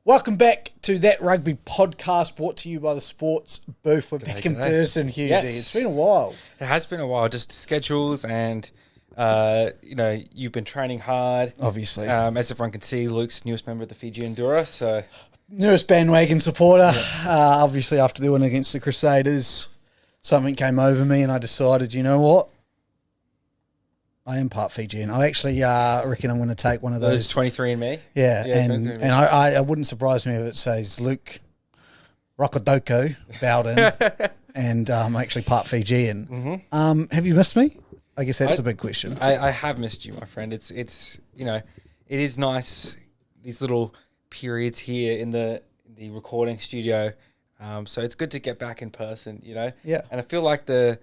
Welcome back to That Rugby podcast, brought to you by the Sports Booth. We're back in person, Hughesy. Yes. It's been a while. It has been a while, just schedules and, you've been training hard. Obviously. As everyone can see, Luke's newest member of the Fiji Endura, so... Newest bandwagon supporter. Obviously, after the win against the Crusaders, something came over me and I decided, you know what? I am part Fijian. I actually reckon I'm going to take one of those. 23andMe? Yeah, and 23andMe. I wouldn't surprise me if it says Luke Rokodoko Bowden and I'm actually part Fijian. Have you missed me? I guess that's the big question. I have missed you, my friend. It's it is nice, these little periods here in the recording studio. So it's good to get back in person, Yeah. And I feel like the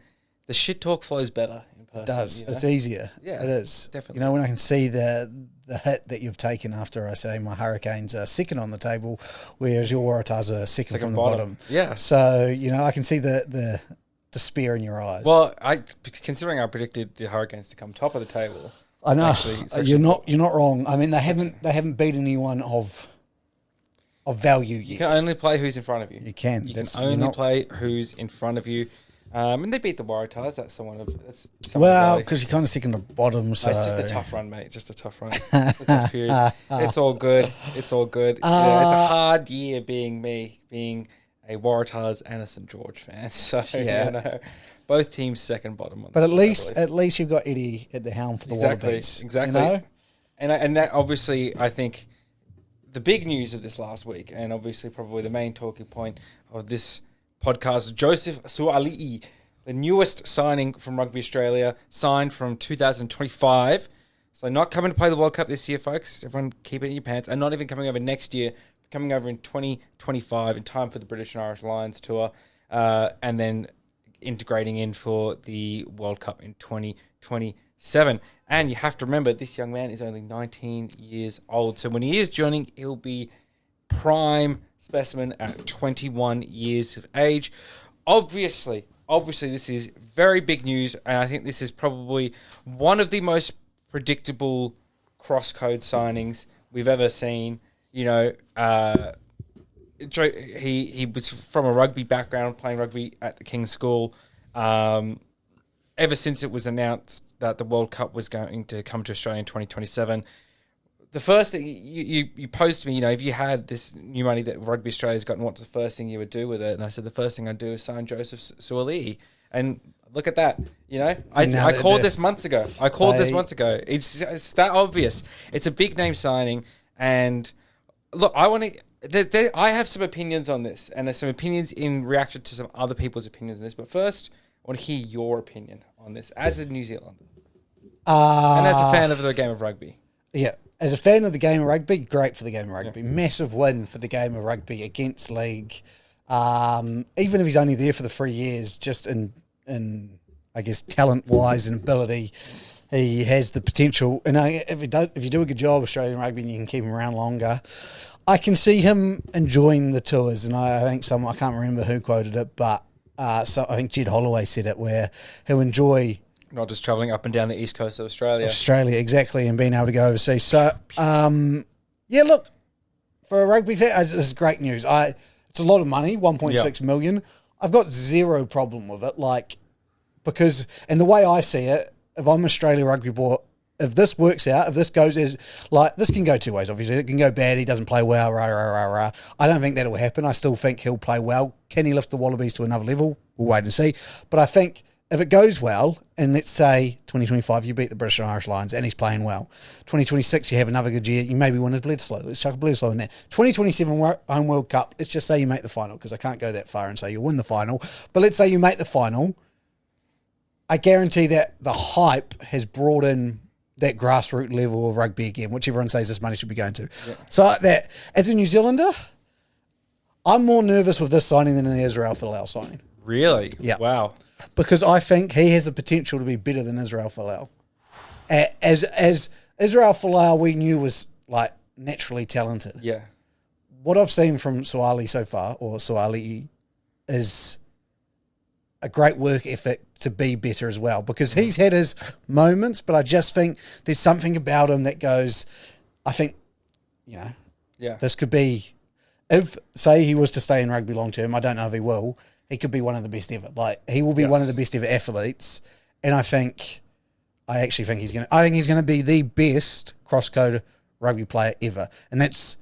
shit talk flows better in person. It does. You know? It's easier. Yeah, it is. definitely. You know, when I can see the hit that you've taken after I say my Hurricanes are second on the table, whereas your Waratahs are second from the bottom. Yeah. So, I can see the despair in your eyes. Well, considering I predicted the Hurricanes to come top of the table. I know. It's You're not wrong. I mean, they haven't beaten anyone of value yet. You can only play who's in front of you. You can. You can only play who's in front of you. And they beat the Waratahs. That's Well, because you're kind of second to bottom. So it's just a tough run, mate. Just a tough run. It's a tough period. It's all good. It's all good. It's a hard year being a Waratahs and a St. George fan. So both teams second bottom. But at least you've got Eddie at the helm for the Wallabies. Exactly. And that obviously, I think, the big news of this last week, and obviously probably the main talking point of this podcast, Joseph-Aukuso Sua'ali'i, the newest signing from Rugby Australia, signed from 2025. So not coming to play the World Cup this year, folks. Everyone keep it in your pants. And not even coming over next year, coming over in 2025 in time for the British and Irish Lions tour, and then integrating in for the World Cup in 2027. And you have to remember, this young man is only 19 years old. So when he is joining, he'll be prime specimen at 21 years of age. Obviously, this is very big news, and I think this is probably one of the most predictable cross-code signings we've ever seen. He was from a rugby background, playing rugby at the King's School. Ever since it was announced that the World Cup was going to come to Australia in 2027, the first thing you posed to me, if you had this new money that Rugby Australia's gotten, what's the first thing you would do with it? And I said the first thing I'd do is sign Joseph-Aukuso Sua'ali'i. And look at that, I called this months ago. It's that obvious. It's a big name signing, and look, I have some opinions on this, and there's some opinions in reaction to some other people's opinions on this. But first, I want to hear your opinion on this as a New Zealander and as a fan of the game of rugby. Yeah, as a fan of the game of rugby, great for the game of rugby. Yeah. Massive win for the game of rugby against league. Even if he's only there for the 3 years, just in I guess talent-wise and ability, he has the potential. And if you do a good job Australian rugby and you can keep him around longer, I can see him enjoying the tours. And I think I can't remember who quoted it, but so I think Jed Holloway said it, where he'll enjoy not just travelling up and down the east coast of Australia. Exactly, and being able to go overseas. So, look, for a rugby fan, this is great news. It's a lot of money, 1.6 million. I've got zero problem with it, because the way I see it, if I'm Australia Rugby Board, if this works out, if this goes this can go two ways, obviously. It can go bad, he doesn't play well, rah. I don't think that will happen. I still think he'll play well. Can he lift the Wallabies to another level? We'll wait and see. But I think if it goes well, and let's say 2025, you beat the British and Irish Lions, and he's playing well. 2026, you have another good year. You maybe win a Bledisloe. Let's chuck a Bledisloe in there. 2027 home World Cup, let's just say you make the final, because I can't go that far and say you'll win the final. But let's say you make the final. I guarantee that the hype has brought in that grassroots level of rugby again, which everyone says this money should be going to. Yeah. So that, as a New Zealander, I'm more nervous with this signing than the Israel Falou signing. Really? Yeah. Wow. Because I think he has the potential to be better than Israel Falou. As Israel Falou, we knew was naturally talented. Yeah. What I've seen from Sua'ali'i so far, or Sua'ali'i, is a great work effort to be better as well, because he's had his moments, but I just think there's something about him that goes, I think, this could be if, say, he was to stay in rugby long term, I don't know if he will, he could be one of the best ever. Like, he will be one of the best ever athletes. And I actually think he's going to be the best cross-code rugby player ever. And that's,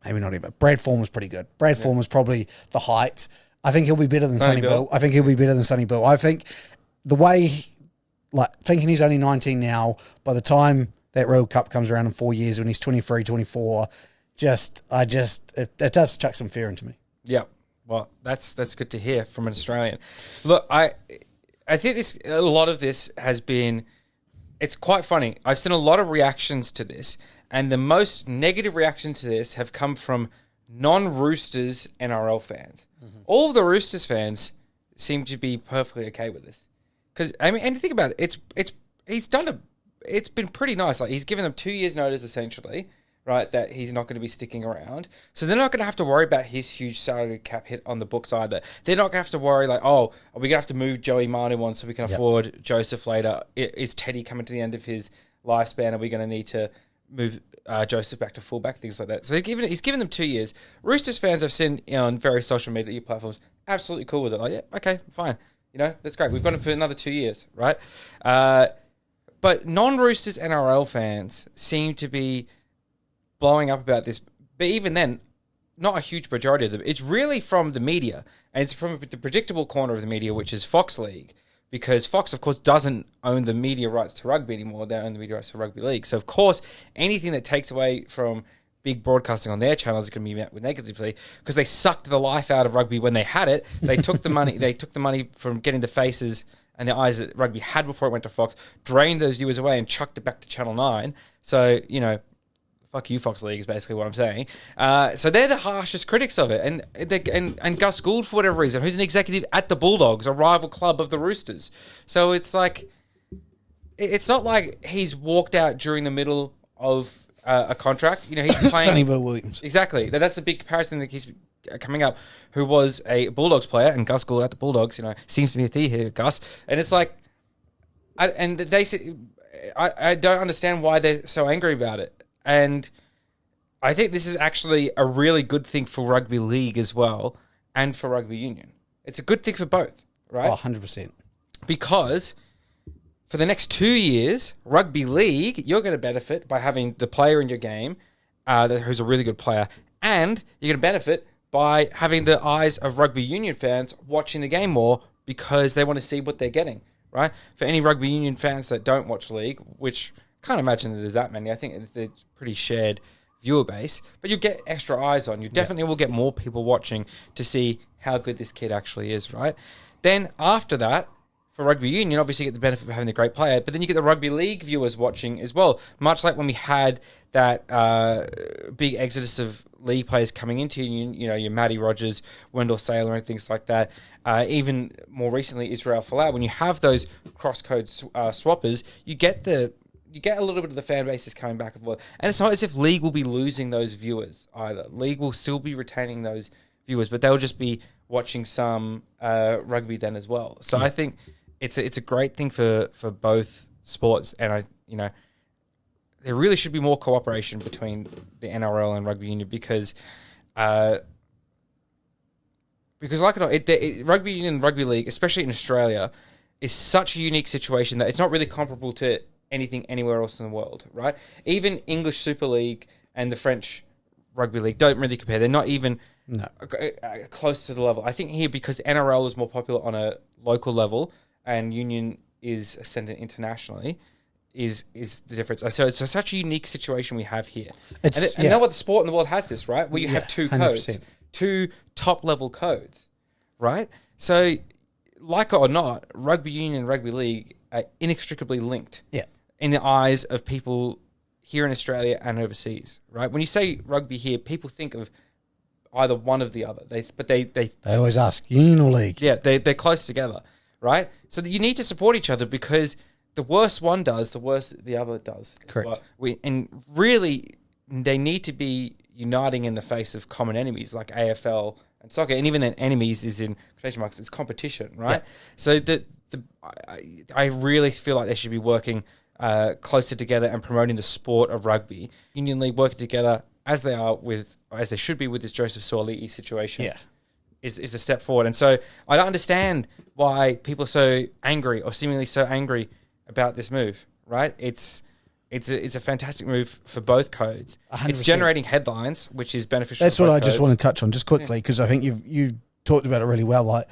maybe not ever. Brad Form was pretty good. Brad Form was probably the height. I think he'll be better than Sonny Bill. I think the way, thinking he's only 19 now, by the time that World Cup comes around in 4 years when he's 23, 24, it does chuck some fear into me. Yeah. Well, that's good to hear from an Australian. Look, I think a lot of this has been, it's quite funny. I've seen a lot of reactions to this, and the most negative reactions to this have come from non-Roosters NRL fans. Mm-hmm. All of the Roosters fans seem to be perfectly okay with this. Because, I mean, and think about it, it's been pretty nice. Like, he's given them 2 years' notice, essentially, right, that he's not going to be sticking around. So they're not going to have to worry about his huge salary cap hit on the books either. They're not going to have to worry, like, oh, are we going to have to move Joey Manu on so we can afford Joseph later? Is Teddy coming to the end of his lifespan? Are we going to need to move Joseph back to fullback? Things like that. So he's given them 2 years. Roosters fans I've seen on various social media platforms, absolutely cool with it. Like, yeah, okay, fine. You know, that's great. We've got him for another 2 years, right? But non-Roosters NRL fans seem to be blowing up about this. But even then, not a huge majority of them. It's really from the media. And it's from the predictable corner of the media, which is Fox League. Because Fox, of course, doesn't own the media rights to rugby anymore. They own the media rights to Rugby League. So, of course, anything that takes away from big broadcasting on their channels is going to be met with negatively, because they sucked the life out of rugby when they had it. They took the money. They took the money from getting the faces and the eyes that rugby had before it went to Fox, drained those viewers away, and chucked it back to Channel 9. So, you know, fuck you, Fox League, is basically what I'm saying. So they're the harshest critics of it. And Gus Gould, for whatever reason, who's an executive at the Bulldogs, a rival club of the Roosters. So it's like, it's not like he's walked out during the middle of a contract. You know, he's playing Sonny Bill Williams. Exactly. That's the big comparison that keeps coming up. Who was a Bulldogs player, and Gus Gould at the Bulldogs. You know, seems to be a thing here, Gus. And it's like, they say, I don't understand why they're so angry about it. And I think this is actually a really good thing for rugby league as well, and for rugby union. It's a good thing for both, right? Oh, 100%. Because for the next 2 years, rugby league, you're going to benefit by having the player in your game who's a really good player, and you're going to benefit by having the eyes of rugby union fans watching the game more, because they want to see what they're getting, right? For any rugby union fans that don't watch league, which I can't imagine that there's that many. I think it's a pretty shared viewer base, but you get extra eyes on. You definitely will get more people watching to see how good this kid actually is, right? Then after that, for rugby union, obviously you get the benefit of having the great player, but then you get the rugby league viewers watching as well, much like when we had that big exodus of league players coming into union, you know, your Matty Rogers, Wendell Saylor and things like that. Even more recently, Israel Falou. When you have those cross-code swappers, you get a little bit of the fan bases coming back and forth. And it's not as if league will be losing those viewers either. League will still be retaining those viewers, but they'll just be watching some rugby then as well. So I think it's a great thing for both sports. And there really should be more cooperation between the NRL and rugby union, because like it or not, rugby union and rugby league, especially in Australia, is such a unique situation that it's not really comparable to anything anywhere else in the world, right? Even English Super League and the French Rugby League don't really compare. They're not even close to the level. I think here, because NRL is more popular on a local level and union is ascendant internationally, is the difference. So it's such a unique situation we have here. And no other sport in the world has this, right? Where you have two codes, 100%. Two top-level codes, right? So, like it or not, rugby union and rugby league are inextricably linked. Yeah. In the eyes of people here in Australia and overseas, right? When you say rugby here, people think of either one of the other. They always ask, union or league? Yeah, they're close together, right? So you need to support each other, because the worse one does, the worse the other does. Correct. And really, they need to be uniting in the face of common enemies like AFL and soccer. And even then, enemies is in quotation marks, it's competition, right? Yeah. So I really feel like they should be working closer together and promoting the sport of rugby. Union League working together as they should be with this Joseph-Aukuso situation, Yeah. is a step forward. And so I don't understand why people are so angry or seemingly so angry about this move. Right? It's a fantastic move for both codes. 100%. It's generating headlines, which is beneficial. That's for what both I just codes. want to touch on just quickly, because I think you've talked about it really well. Like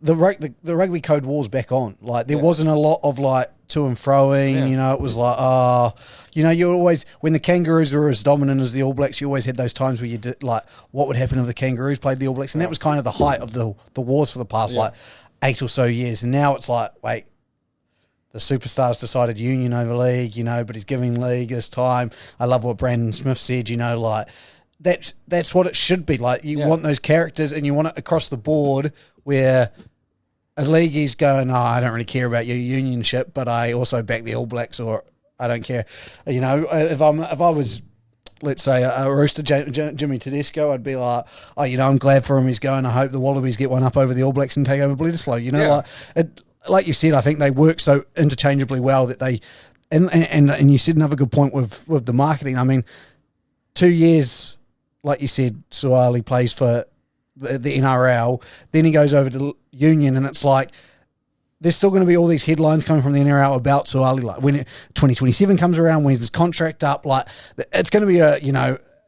the rugby code war's back on. Like there wasn't a lot of like to and froing. Yeah. You know, it was like you always, when the Kangaroos were as dominant as the All Blacks, you always had those times where you did like, what would happen if the Kangaroos played the All Blacks, and that was kind of the height of the wars for the past like 8 or so years. And now it's like, wait, the superstars decided union over league, but he's giving league this time. I love what Brandon Smith said, like that's what it should be. Like you want those characters, and you want it across the board where a league is going, I don't really care about your unionship, but I also back the All Blacks, or I don't care. If I was, let's say, a Rooster, Jimmy Tedesco, I'd be like, I'm glad for him he's going. I hope the Wallabies get one up over the All Blacks and take over Bledisloe. Like you said, I think they work so interchangeably well that they, and you said another good point with the marketing. I mean, 2 years, like you said, Sua'ali'i plays for the NRL, then he goes over to Union, and it's like there's still going to be all these headlines coming from the NRL about Sua'ali'i. Like when 2027 comes around, when his contract up, like it's going to be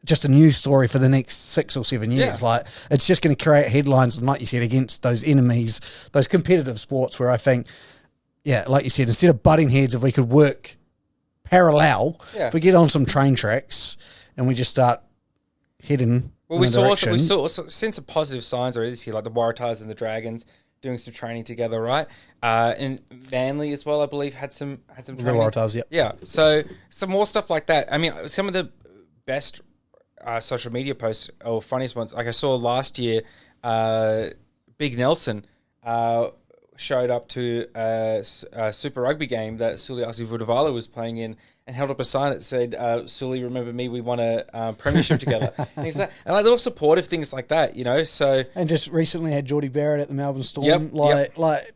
just a news story for the next 6 or 7 years. Yeah. Like it's just going to create headlines, and like you said, against those enemies, those competitive sports where I think, like you said, instead of butting heads, if we could work parallel, if we get on some train tracks and we just start heading. Well, we saw seen some positive signs already this year, like the Waratahs and the Dragons doing some training together, right? And Manly as well, I believe, had some training. The Waratahs, Yeah. So some more stuff like that. I mean, some of the best social media posts or funniest ones, like I saw last year, Big Nelson showed up to a Super Rugby game that Sua'ali'i Vunivalu was playing in, and held up a sign that said, Sully, remember me, we won a premiership together. And he's like, and like little supportive things like that, so. And just recently had Geordie Barrett at the Melbourne Storm.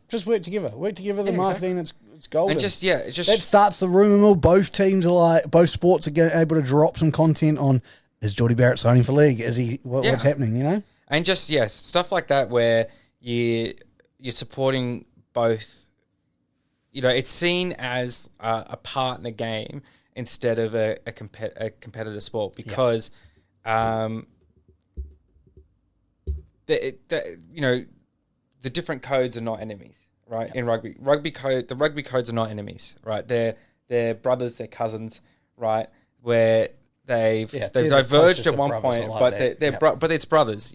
Just work together. The marketing, exactly. It's golden. And just that starts the rumour mill. Both teams are both sports are able to drop some content on, is Geordie Barrett signing for league? Is he, what's happening, And just, stuff like that where you're supporting both. It's seen as a partner game instead of a competitive sport, because the different codes are not enemies, right? In rugby, the rugby codes are not enemies, right? They're brothers, they're cousins, right? Where they've diverged at one point, but it's brothers,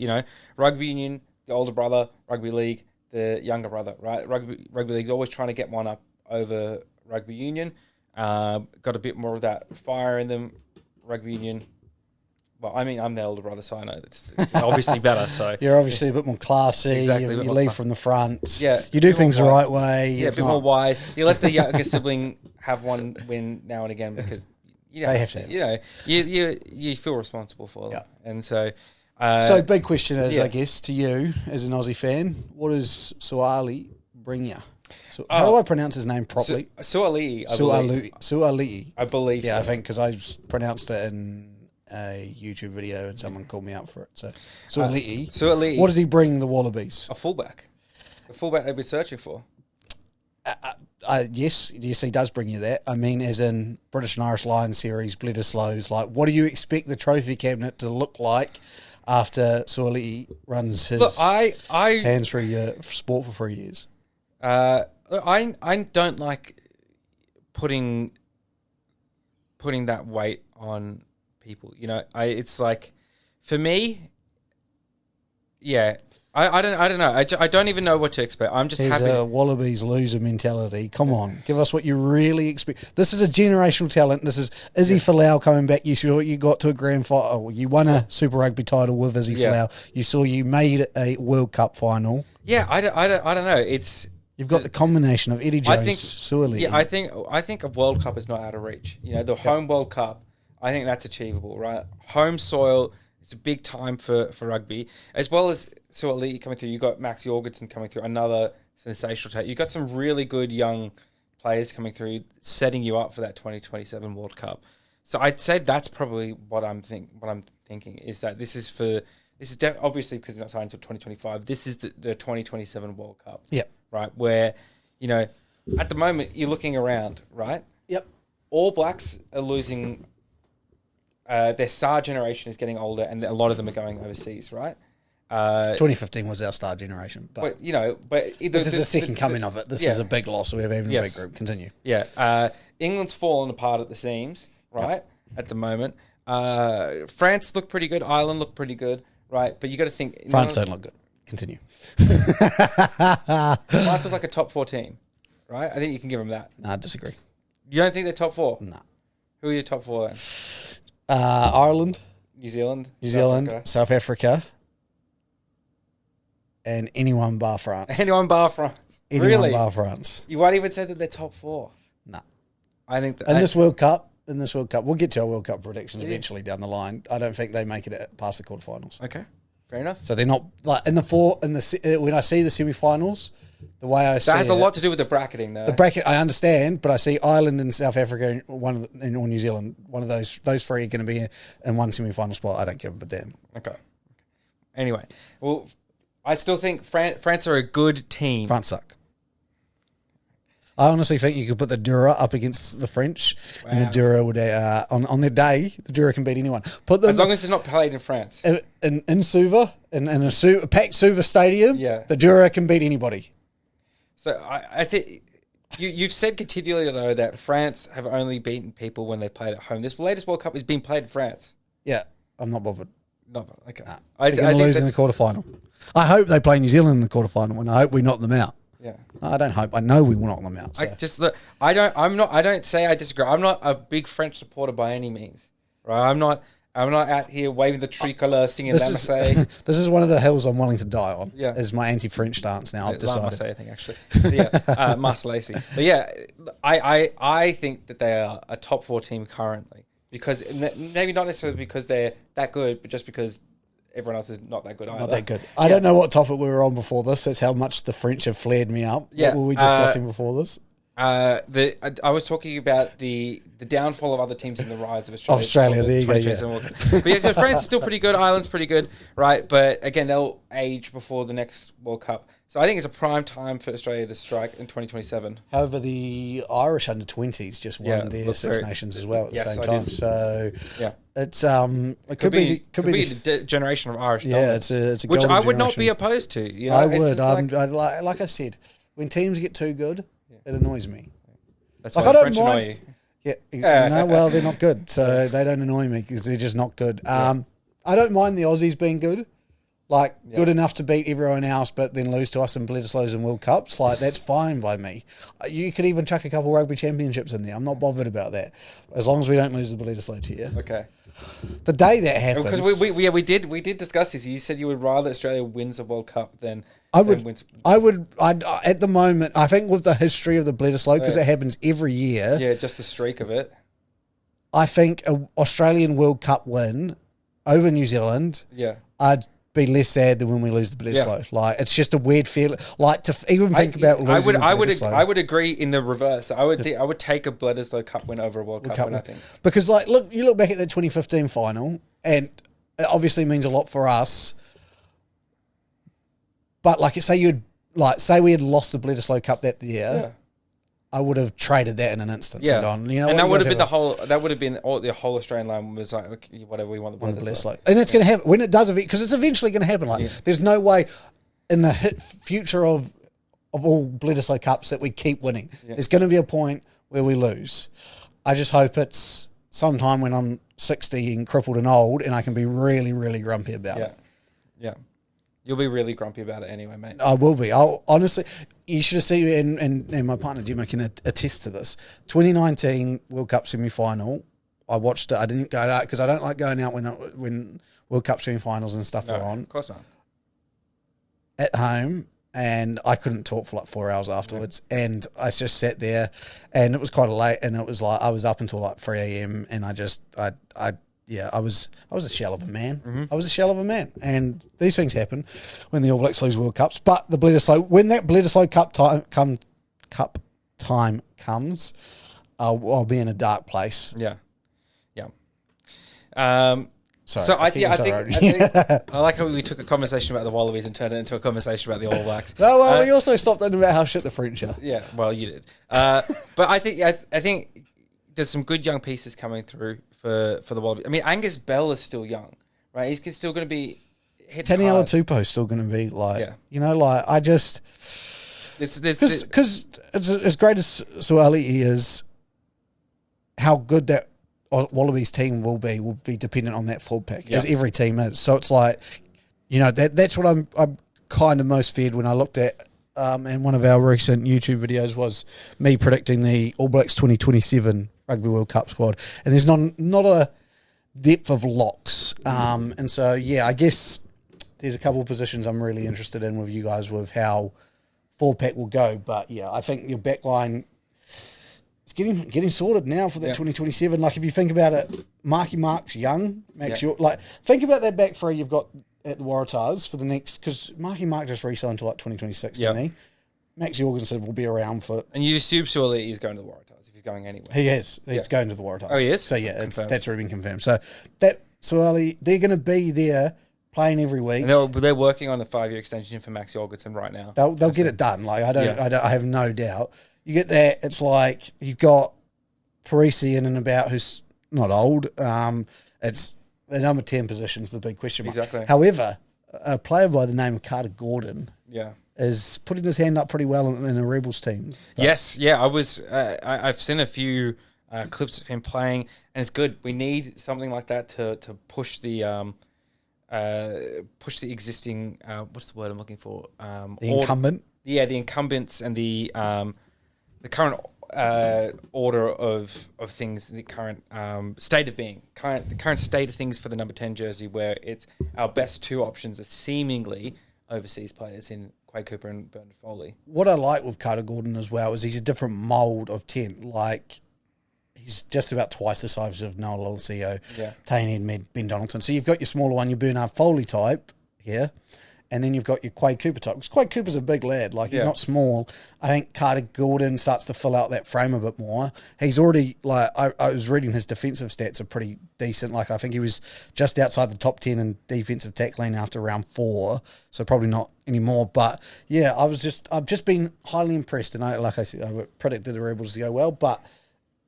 Rugby union, the older brother; rugby league, the younger brother, right? Rugby league's always trying to get one up over rugby union. Got a bit more of that fire in them. Rugby union, well, I mean, I'm the older brother, so I know it's obviously better. So you're obviously a bit more classy. Exactly, you lead from the front. Yeah, you do things the right way. Yeah, a bit more wise. You let the younger sibling have one win now and again, because they have to. You feel responsible for them, and so. So big question is, I guess, to you as an Aussie fan, what does Sua'ali'i bring you? So how do I pronounce his name properly? Sua'ali'i. Sua'ali'i. I believe. Yeah, so. I think because I pronounced it in a YouTube video and someone called me out for it. So Sua'ali'i. Sua'ali'i. What does he bring the Wallabies? A fullback. The fullback they've been searching for. Yes, he does bring you that. I mean, as in British and Irish Lions series, Bledisloe's. Like, what do you expect the trophy cabinet to look like after Sua'ali'i runs his hands through your sport for 3 years? I don't like putting that weight on people. It's like, for me, I don't know. I don't even know what to expect. I'm just happy. There's a Wallabies loser mentality. Come on, give us what you really expect. This is a generational talent. This is Izzy Falou coming back. You got to a grand final. You won a Super Rugby title with Izzy Falou. You made a World Cup final. Yeah, I don't know. You've got the combination of Eddie Jones, Sua'ali'i. Yeah, I think a World Cup is not out of reach. The home World Cup, I think that's achievable, right? Home soil, it's a big time for rugby, as well as Sua'ali'i coming through. You got Max Jorgensen coming through, another sensational talent. You got some really good young players coming through, setting you up for that 2027 World Cup. So I'd say that's probably what I'm thinking is that obviously because it's not signed until 2025. This is the 2027 World Cup. Yep. Right, where at the moment you're looking around, right? Yep. All Blacks are losing. Their star generation is getting older, and a lot of them are going overseas, right? 2015 was our star generation, but this is the second coming of it. This is a big loss. So we have even a big group. Continue. Yeah. England's fallen apart at the seams, right? At the moment, France look pretty good. Ireland look pretty good, right? But you got to think France don't look good. Continue. France look like a top 4 team, right? I think you can give them that. No, I disagree. You don't think they're top 4? No. Who are your top 4 then? Ireland, New Zealand, South Africa, and anyone bar France. Anyone bar France. Anyone bar France. You won't even say that they're top 4. No. I think that in this World Cup, we'll get to our World Cup predictions eventually down the line. I don't think they make it past the quarterfinals. Okay, fair enough. So they're not like when I see the semi-finals, the way I see that has a lot to do with the bracketing, though. The bracket I understand, but I see Ireland and South Africa or New Zealand. One of those three are going to be in one semi-final spot. I don't give a damn. Okay. Anyway, well, I still think France are a good team. France suck. I honestly think you could put the Dura up against the French, and the Dura would on their day, the Dura can beat anyone. Put them as long as it's not played in France. In Suva, in a packed Suva stadium, the Dura can beat anybody. So I think you've said continually, though, that France have only beaten people when they played at home. This latest World Cup is being played in France. Yeah, I'm not bothered. Okay. Nah, they're going to lose in the quarterfinal. I hope they play New Zealand in the quarterfinal, and I hope we knock them out. Yeah. I don't hope. I know we will knock them out. So. I don't say I disagree. I'm not a big French supporter by any means. Right? I'm not out here waving the tricolour, singing La Marseillaise. This is one of the hills I'm willing to die on. Yeah. Is my anti-French stance now. I've decided. La Marseillaise thing, actually. So, Marseillaise. But yeah, I think that they are a top 4 team currently. Because maybe not necessarily because they're that good, but just because everyone else is not that good either. Not that good. I don't know what topic we were on before this. That's how much the French have flared me up. Yeah. What were we discussing before this? I was talking about the downfall of other teams and the rise of Australia. Australia, there you go. Yeah. But yeah, so France is still pretty good. Ireland's pretty good, right? But again, they'll age before the next World Cup. So I think it's a prime time for Australia to strike in 2027. However, the Irish under-20s just won their Six Nations as well at the same time. So it's it could be the generation of Irish. Yeah, it's a which I would generation. not be opposed to. You know? I would. Like I said, when teams get too good, it annoys me. That's why the French annoy you. Yeah, no, well, they're not good, so they don't annoy me because they're just not good. I don't mind the Aussies being good. Good enough to beat everyone else, but then lose to us in Bledisloes and World Cups. That's fine by me. You could even chuck a couple rugby championships in there. I'm not bothered about that, as long as we don't lose the Bledisloe to you. Okay. The day that happens, because we did discuss this. You said you would rather Australia wins a World Cup than wins. At the moment, I think with the history of the Bledisloe, because it happens every year. Yeah, just the streak of it. I think an Australian World Cup win over New Zealand. Yeah. I'd be less sad than when we lose the Bledisloe. Yeah. It's just a weird feeling. To even think about losing I would agree in the reverse. I would take a Bledisloe Cup win over a World Cup win, I think. Because you look back at the 2015 final, and it obviously means a lot for us. But say we had lost the Bledisloe Cup that year, I would have traded that in an instant. Yeah, and gone, and that would have been the whole. That would have been the whole Australian line was like, okay, whatever we want the Bledisloe. And that's going to happen when it does, because it's eventually going to happen. There's no way in the future of all Bledisloe Cups that we keep winning. Yeah. There's going to be a point where we lose. I just hope it's sometime when I'm 60 and crippled and old, and I can be really, really grumpy about it. Yeah. You'll be really grumpy about it anyway, mate. I will be. Honestly, you should have seen, and my partner Jimmy can attest to this. 2019 World Cup semi-final, I watched it. I didn't go out because I don't like going out when World Cup semi-finals and stuff are on. Of course not. At home, and I couldn't talk for 4 hours afterwards. Yeah. And I just sat there, and it was quite late, and it was I was up until 3 a.m. and I was a shell of a man. Mm-hmm. I was a shell of a man. And these things happen when the All Blacks lose World Cups. But when that Bledisloe Cup time comes, I'll be in a dark place. Yeah. Sorry, So I like how we took a conversation about the Wallabies and turned it into a conversation about the All Blacks. No, well, we also stopped thinking about how shit the French are. Yeah, well, you did. But I think there's some good young pieces coming through for the Wallabies. I mean, Angus Bell is still young, right? He's still going to be hitting hard. Taniela Tupou's still going to be like, Yeah. you know, like I just because as great as Sua'ali'i is, how good that Wallabies team will be dependent on that full pick, as every team is. So it's like, you know, that's what I'm kind of most feared when I looked at. And one of our recent YouTube videos was me predicting the All Blacks 2027 Rugby World Cup squad, and there's not a depth of locks. And so yeah, I guess there's a couple of positions I'm really interested in with you guys with how full pack will go. But yeah, I think your back line it's getting sorted now for that 2027. Like if you think about it, Mark's young, think about that back three you've got at the Waratahs for the next, because Mark just re-signed to like 2026, didn't he? Max Jorgensen will be around for... And you assume Sua'ali'i is going to the Waratahs if he's going anywhere. He is. He's going to the Waratahs. Oh, he is? So yeah, that's already been confirmed. So that Sua'ali'i, they're going to be there playing every week. And they're working on the 5-year extension for Max Jorgensen right now. They'll get it done. Like I have no doubt. You get that, it's like you've got Parisi in and about who's not old. It's the number 10 position's the big question mark. Exactly. However, a player by the name of Carter Gordon is putting his hand up pretty well in a Rebels team. But yes, yeah, I've seen a few clips of him playing, and it's good. We need something like that to push the existing what's the word I'm looking for? The incumbent. Yeah, the incumbents and the current order of things, the current state of being, the current state of things for the number 10 jersey, where it's our best two options are seemingly overseas players in Quade Cooper and Bernard Foley. What I like with Carter Gordon as well is he's a different mould of 10. Like, he's just about twice the size of Noah Lolcio, Taney and Ben Donaldson. So you've got your smaller one, your Bernard Foley type here, and then you've got your Quade Cooper type. Because Quade Cooper's a big lad. Like, he's not small. I think Carter Gordon starts to fill out that frame a bit more. He's already, like, I was reading his defensive stats are pretty decent. Like, I think he was just outside the top 10 in defensive tackling after round 4. So probably not anymore. But, yeah, I've just been highly impressed. And like I said, I predicted the Rebels to go well. But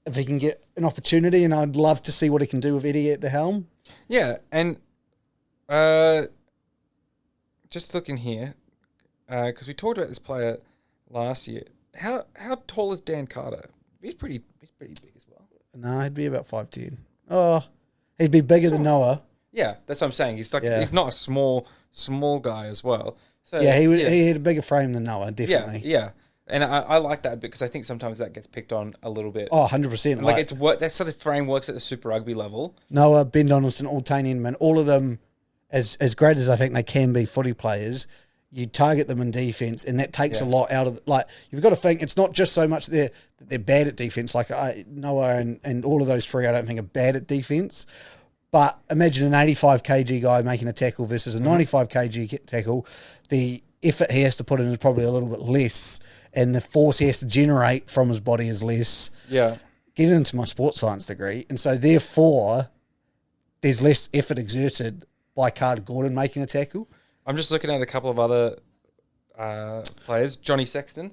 if he can get an opportunity, and I'd love to see what he can do with Eddie at the helm. Yeah, and... just looking here, because we talked about this player last year. How tall is Dan Carter? He's pretty big as well. No, he'd be about 5'10". Oh, he'd be bigger than Noah. Yeah, that's what I'm saying. He's he's not a small guy as well. So yeah, he had a bigger frame than Noah, definitely. Yeah. And I like that because I think sometimes that gets picked on a little bit. Oh, 100%. Like it's that sort of frame works at the Super Rugby level. Noah, Ben Donaldson, Altane Inman, all of them, as great as I think they can be footy players, you target them in defence, and that takes a lot out of like you've got to think it's not just so much that they're bad at defence. Like Noah and all of those three, I don't think are bad at defence. But imagine an 85 kg guy making a tackle versus a 95 kg tackle. The effort he has to put in is probably a little bit less, and the force he has to generate from his body is less. Yeah. Get into my sports science degree, and so therefore there's less effort exerted by Carter Gordon making a tackle. I'm just looking at a couple of other players. Johnny Sexton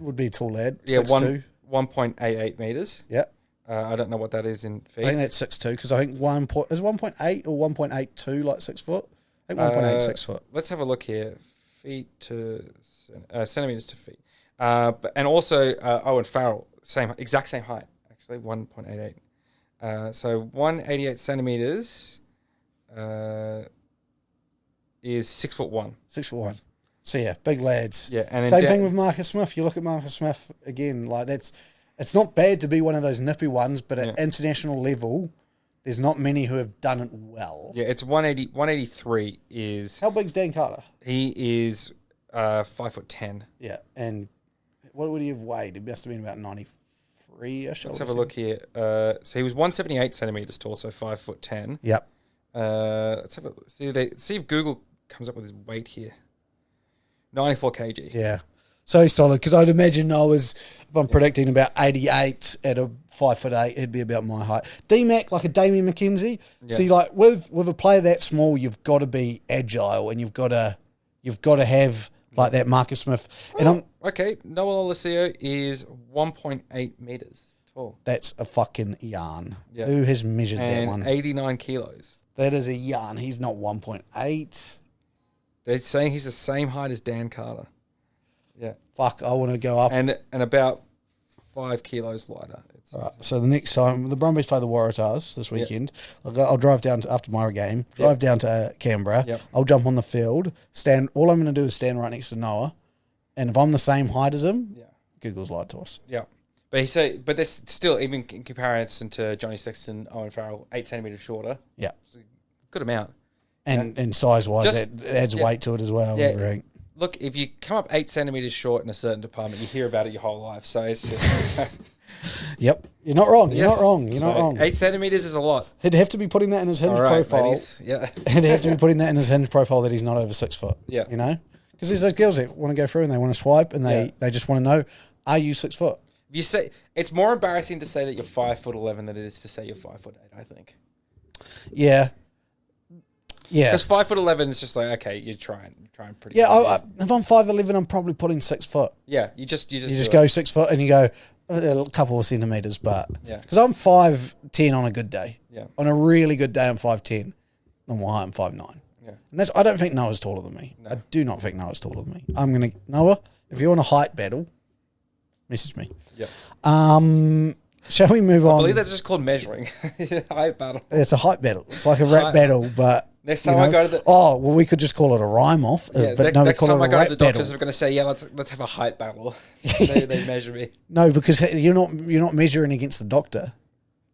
would be a tall lad. Yeah, 1.88 meters. Yeah. I don't know what that is in feet. I think that's 6'2", because I think is 1.8 or 1.82 like 6 foot. I think 1.8 6 foot. Let's have a look here. Feet to centimeters to feet. And also Owen Farrell, exact same height actually, 1.88. So 188 centimeters. Is 6'1". 6'1". So yeah, big lads. Yeah, and same thing with Marcus Smith. You look at Marcus Smith again, like it's not bad to be one of those nippy ones, but at international level, there's not many who have done it well. Yeah, it's 183 is... How big's Dan Carter? He is 5'10". Yeah, and what would he have weighed? He must have been about 93-ish. Let's have a look here. So he was 178 centimeters tall, so 5'10". Yep. Let's have a see if Google comes up with his weight here. 94 kg. Yeah. So he's solid because I'd imagine if I'm predicting about 88 at a 5'8", it'd be about my height. D-Mac, like a Damien McKenzie. Yeah. See, like with a player that small, you've got to be agile and you've got to have like that Marcus Smith. And okay, Noah Olesio is 1.8 meters tall. That's a fucking yarn. Yeah. Who has measured that one? 89 kilos. That is a yarn. He's not 1.8. They're saying he's the same height as Dan Carter. Yeah. Fuck, I want to go up. And about 5 kilos lighter. All right, so the next time, the Brumbies play the Waratahs this weekend. I'll drive down after my game, down to Canberra. Yep. I'll jump on the field, stand. All I'm going to do is stand right next to Noah. And if I'm the same height as him, Google's lied to us. Yeah. But there's still, even in comparison to Johnny Sexton, Owen Farrell, 8 centimetres shorter. Yeah. It's a good amount. And size-wise, that adds weight to it as well. Yeah. Look, if you come up 8 centimetres short in a certain department, you hear about it your whole life. So it's just... Yep. You're not wrong. You're not wrong. 8 centimetres is a lot. He'd have to be putting that in his Hinge profile. Ladies. Yeah. He'd have to be putting that in his Hinge profile that he's not over 6 foot. Yeah. You know? Because there's those girls that want to go through and they want to swipe and they just want to know, are you 6 foot? You say it's more embarrassing to say that you're 5'11" than it is to say you're 5'8", I think. Yeah. Yeah. Because 5'11" is just like, okay, you're trying pretty Yeah, hard. if I'm 5'11", I'm probably putting 6 foot. Yeah, you just go 6 foot and you go a couple of centimetres, but because I'm 5'10" on a good day. Yeah. On a really good day, I'm 5'10". Normal height, I'm 5'9". Yeah. And I don't think Noah's taller than me. No. I do not think Noah's taller than me. Noah, if you want a height battle, message me. Yep. Shall we move on? I believe that's just called measuring. Height battle. It's a height battle. It's like a rap battle, but next time I go to the we could just call it a rhyme off. Yeah, but next time I go to the doctors, battle. are going to say, yeah, let's have a height battle. they measure me. No, because you're not measuring against the doctor.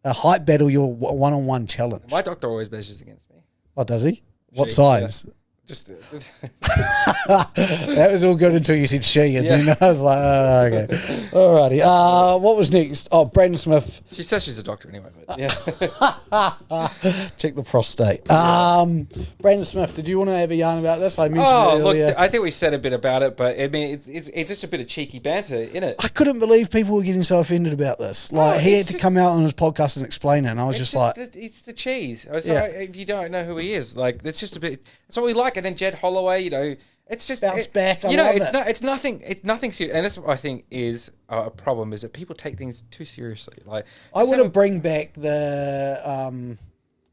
A height battle, you're one-on-one challenge. My doctor always measures against me. Oh, does he? What size? Yeah. Just that was all good until you said she, and then I was like, oh, okay, alrighty. What was next? Oh, Brandon Smith. She says she's a doctor anyway, but yeah. Check the prostate. Brandon Smith, did you want to have a yarn about this? I mentioned it earlier. Look, I think we said a bit about it, but I mean, it's just a bit of cheeky banter, isn't it? I couldn't believe people were getting so offended about this. Like he had to come out on his podcast and explain it, and I was just like, it's the cheese. I was like, if you don't know who he is, like, it's just a bit. That's what we like. And then Jed Holloway, it's just bounce back. It's nothing. It's nothing serious. And that's what I think is a problem, is that people take things too seriously. Like, I want to bring back the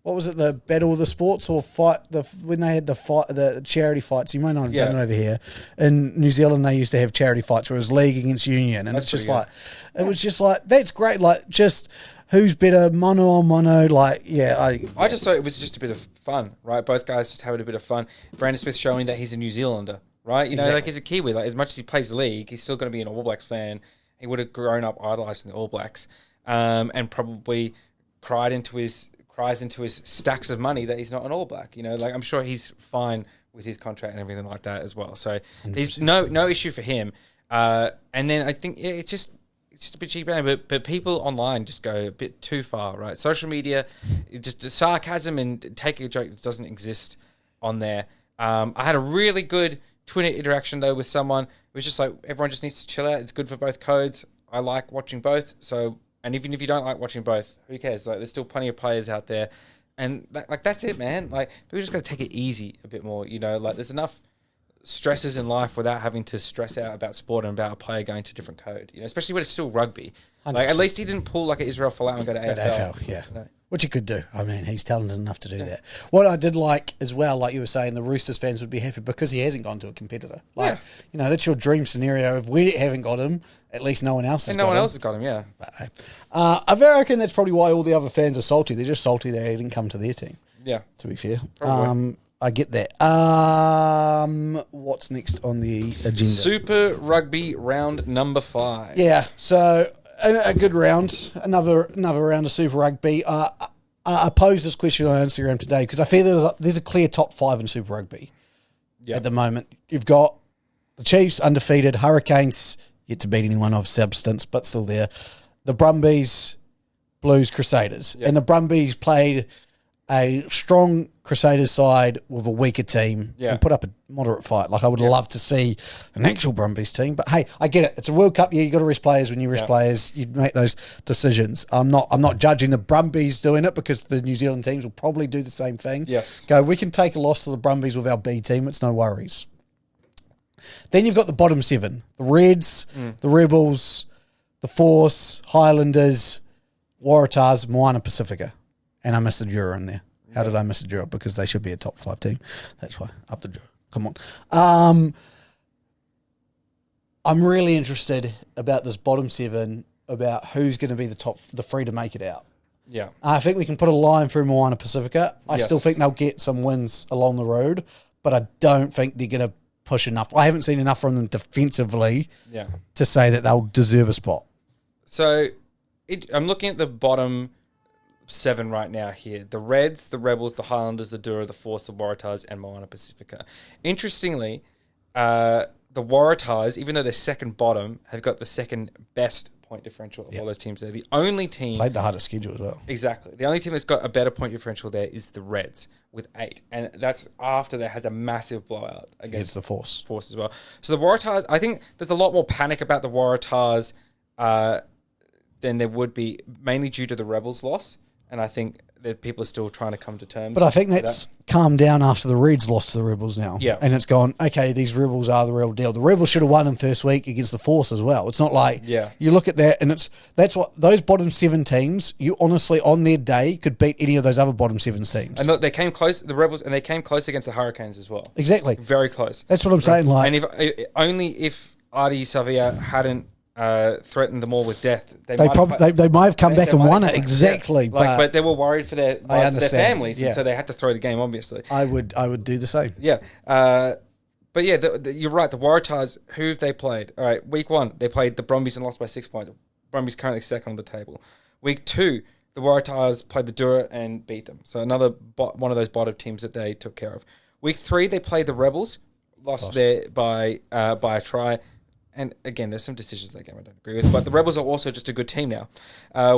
what was it, the Battle of the Sports or fight when they had the charity fights. You might not have done it over here in New Zealand. They used to have charity fights where it was league against union, and that's it's just like it was just like that's great. Like just who's better, mono on mono. Like I just thought it was just a bit of fun, right? Both guys just having a bit of fun. Brandon Smith showing that he's a New Zealander, right? You know, like he's a Kiwi. Like as much as he plays the league, he's still going to be an All Blacks fan. He would have grown up idolising the All Blacks, and probably cries into his stacks of money that he's not an All Black. You know, like I'm sure he's fine with his contract and everything like that as well. So 100%. There's no issue for him. And then I think it's just a bit cheap, but people online just go a bit too far, right? Social media, just sarcasm and taking a joke that doesn't exist on there. I had a really good Twitter interaction though with someone. It was just like everyone just needs to chill out. It's good for both codes. I like watching both. So, and even if you don't like watching both, who cares? Like, there's still plenty of players out there, and that's it, man. Like, people just got to take it easy a bit more. You know, like there's enough stresses in life without having to stress out about sport and about a player going to a different code, you know, especially when it's still rugby. 100%. Like, at least he didn't pull like an Israel Falou and go to AFL. Yeah. You know? Which he could do. I mean, he's talented enough to do that. What I did like as well, like you were saying, the Roosters fans would be happy because he hasn't gone to a competitor. Like, you know, that's your dream scenario. If we haven't got him, at least no one else has got him. And no one else has got him, yeah. But, I reckon that's probably why all the other fans are salty. They're just salty that he didn't come to their team. Yeah. To be fair. Probably. I get that. What's next on the agenda? Super Rugby round number 5. Yeah, so a good round. Another round of Super Rugby. I posed this question on Instagram today because I feel there's a clear top 5 in Super Rugby at the moment. You've got the Chiefs, undefeated. Hurricanes, yet to beat anyone of substance, but still there. The Brumbies, Blues, Crusaders. Yep. And the Brumbies played a strong Crusaders side with a weaker team and put up a moderate fight. Like, I would love to see an actual Brumbies team, but hey, I get it. It's a World Cup year. You got to rest players. When you rest players, you make those decisions. I'm not judging the Brumbies doing it, because the New Zealand teams will probably do the same thing. Yes. We can take a loss to the Brumbies with our B team. It's no worries. Then you've got the bottom 7: the Reds, the Rebels, the Force, Highlanders, Waratahs, Moana Pacifica. And I missed the Jura in there. How did I miss the Jura? Because they should be a top 5 team. That's why. Up the Jura. Come on. I'm really interested about this bottom 7, about who's going to be the 3 to make it out. Yeah. I think we can put a line through Moana Pacifica. I still think they'll get some wins along the road, but I don't think they're going to push enough. I haven't seen enough from them defensively to say that they'll deserve a spot. So I'm looking at the bottom 7 right now here. The Reds, the Rebels, the Highlanders, the Dura, the Force, the Waratahs, and Moana Pacifica. Interestingly, the Waratahs, even though they're second bottom, have got the second best point differential of all those teams there. The only team... Played the hardest schedule as well. Exactly. The only team that's got a better point differential there is the Reds with 8. And that's after they had a massive blowout against the Force as well. So the Waratahs, I think there's a lot more panic about the Waratahs than there would be, mainly due to the Rebels' loss. And I think that people are still trying to come to terms. But I think that's calmed down after the Reds lost to the Rebels now. Yeah. And it's gone, okay, these Rebels are the real deal. The Rebels should have won in first week against the Force as well. It's not like you look at that and that's what those bottom 7 teams, you honestly on their day could beat any of those other bottom 7 teams. And look, they came close, the Rebels, and they came close against the Hurricanes as well. Exactly. Very close. That's what I'm saying. Like, and only if Adi Savia hadn't threatened them all with death, they might have come back and won it. Exactly. Yeah. But they were worried for their families, and so they had to throw the game, obviously. I would do the same. Yeah. But yeah, you're right. The Waratahs, who have they played? All right, week 1, they played the Brumbies and lost by 6 points. Brumbies currently second on the table. Week 2, the Waratahs played the Dura and beat them. So another one of those bottom teams that they took care of. Week 3, they played the Rebels, lost there by a try. And again, there's some decisions in that game I don't agree with. But the Rebels are also just a good team now.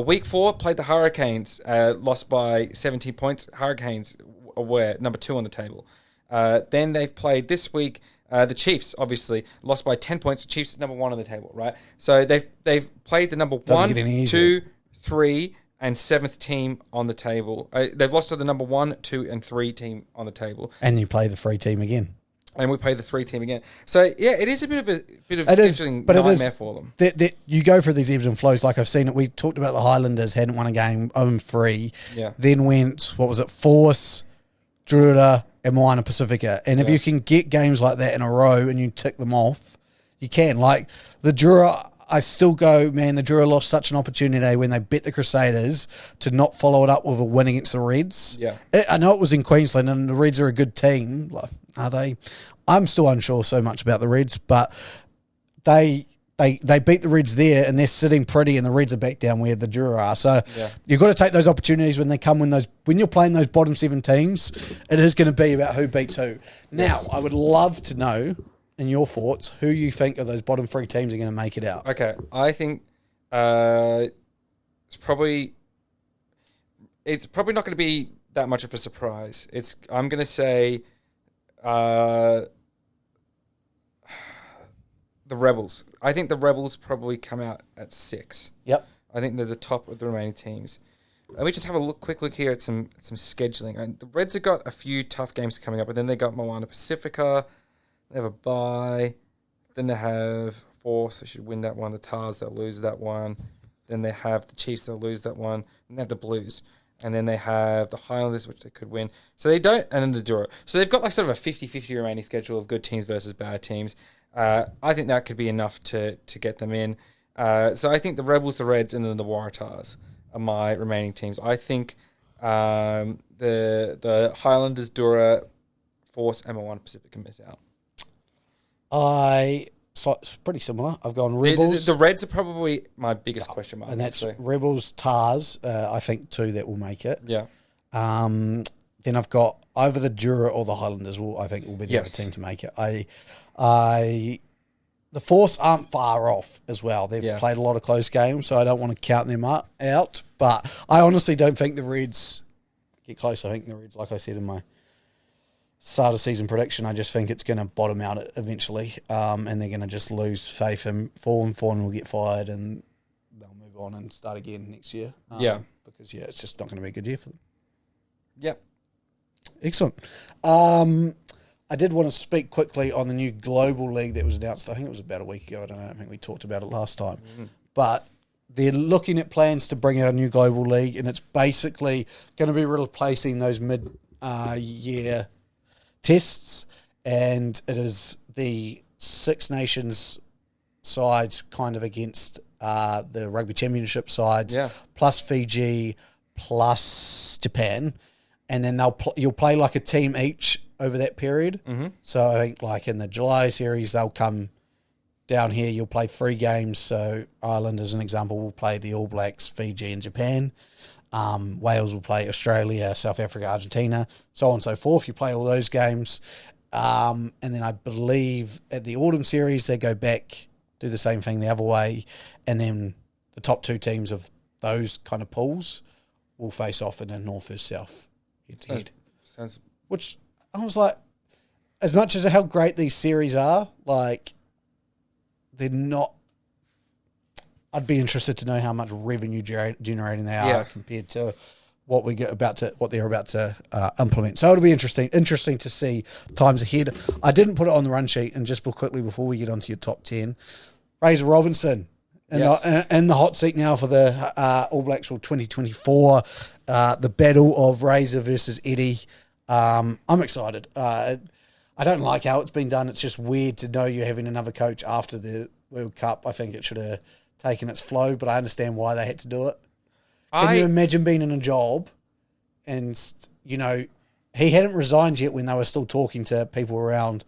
Week 4, played the Hurricanes, lost by 17 points. Hurricanes were number 2 on the table. Then they've played this week the Chiefs, obviously, lost by 10 points. The Chiefs number 1 on the table, right? So they've played the number 1, 2, 3, and 7th team on the table. They've lost to the number 1, 2, and 3 team on the table. And you play the 3 team again. And we play the 3 team again. So, yeah, it is a bit of scheduling nightmare for them. You go through these ebbs and flows. Like I've seen it. We talked about the Highlanders hadn't won a game, 0-3. Yeah. Then went, Force, Drura, and Moana Pacifica. And if you can get games like that in a row and you tick them off, you can. Like the Drura, I still go, man, the Drura lost such an opportunity when they bet the Crusaders to not follow it up with a win against the Reds. Yeah. I know it was in Queensland and the Reds are a good team. Like, are they? I'm still unsure so much about the Reds, but they beat the Reds there and they're sitting pretty and the Reds are back down where the Drura are. So you've got to take those opportunities when they come, when you're playing those bottom 7 teams, it is going to be about who beats who. Now, I would love to know, in your thoughts, who you think of those bottom 3 teams are going to make it out. Okay, I think it's probably not going to be that much of a surprise. I'm going to say the Rebels. I think the Rebels probably come out at 6. Yep. I think they're the top of the remaining teams. Let me just have a quick look here at some scheduling. And the Reds have got a few tough games coming up, but then they got Moana Pacifica. They have a bye. Then they have Force. They should win that one. The Tars, they'll lose that one. Then they have the Chiefs. They'll lose that one. And they have the Blues. And then they have the Highlanders, which they could win. So they don't. And then the Dura. So they've got like sort of a 50-50 remaining schedule of good teams versus bad teams. I think that could be enough to get them in. So I think the Rebels, the Reds, and then the Waratahs are my remaining teams. I think the Highlanders, Dura, Force, and Moana Pacific can miss out. So it's pretty similar. I've gone Rebels. The Reds are probably my biggest question mark. And that's Rebels, Tars, I think 2 that will make it. Yeah. Then I've got either the Dura or the Highlanders I think will be the other team to make it. The Force aren't far off as well. They've played a lot of close games, so I don't want to count them out. But I honestly don't think the Reds get close. I think the Reds, like I said in my start of season prediction, I just think it's going to bottom out eventually, and they're going to just lose faith and Fawn will get fired and they'll move on and start again next year. Because it's just not going to be a good year for them. Yep. Excellent. I did want to speak quickly on the new global league that was announced. I think it was about a week ago. I don't know. I think we talked about it last time. But they're looking at plans to bring out a new global league, and it's basically going to be replacing those mid-year tests, and it is the Six Nations sides kind of against the Rugby Championship sides, plus Fiji, plus Japan, and then you'll play like a team each over that period. So I think like in the July series, they'll come down here. You'll play 3 games. So Ireland, as an example, will play the All Blacks, Fiji, and Japan. Wales will play Australia, South Africa, Argentina, so on and so forth. You play all those games. And then I believe at the autumn series, they go back, do the same thing the other way, and then the top 2 teams of those kind of pools will face off in a North versus South head-to-head. Which I was like, as much as how great these series are, like, they're not. I'd be interested to know how much revenue generating they are compared to what they're about to implement. So it'll be interesting to see times ahead. I didn't put it on the run sheet, and just quickly before we get onto your top 10, Razor Robinson in the hot seat now for the All Blacks for 2024. The battle of Razor versus Eddie. I'm excited. I don't like how it's been done. It's just weird to know you're having another coach after the World Cup. I think it should have taken its flow, but I understand why they had to do it. Can you imagine being in a job and, he hadn't resigned yet when they were still talking to people around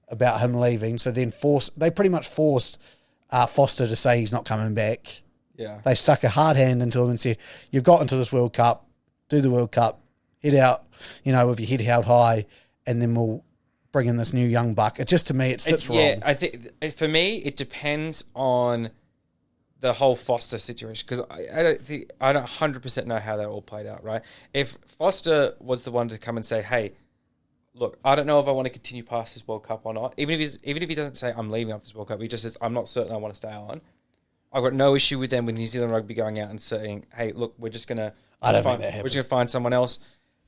about him leaving. So then they pretty much forced Foster to say he's not coming back. Yeah. They stuck a hard hand into him and said, you've got into this World Cup, do the World Cup, head out, with your head held high, and then we'll bring in this new young buck. It just, to me, it sits wrong. Yeah, I think, for me, it depends on the whole Foster situation, because I don't 100% know how that all played out, right? If Foster was the one to come and say, hey, look, I don't know if I want to continue past this World Cup or not, even if he doesn't say I'm leaving after this World Cup, he just says I'm not certain I want to stay on, I've got no issue with them with New Zealand Rugby going out and saying, hey, look, we're just going to find someone else.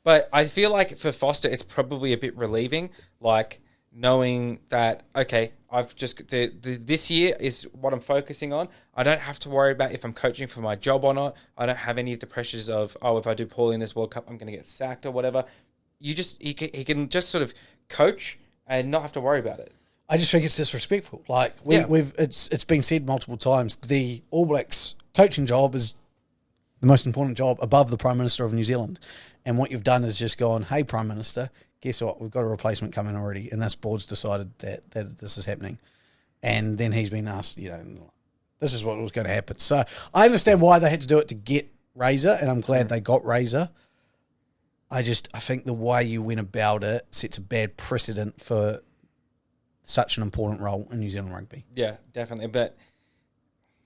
But I feel like for Foster, it's probably a bit relieving, like knowing that, okay, I've just this year is what I'm focusing on. I don't have to worry about if I'm coaching for my job or not. I don't have any of the pressures of, if I do poorly in this World Cup, I'm going to get sacked or whatever. He can just sort of coach and not have to worry about it. I just think it's disrespectful. Like it's been said multiple times. The All Blacks coaching job is the most important job above the Prime Minister of New Zealand. And what you've done is just gone, hey, Prime Minister, guess what? We've got a replacement coming already. And this board's decided that this is happening. And then he's been asked, this is what was going to happen. So I understand why they had to do it to get Razor, and I'm glad they got Razor. I think the way you went about it sets a bad precedent for such an important role in New Zealand rugby. Yeah, definitely. But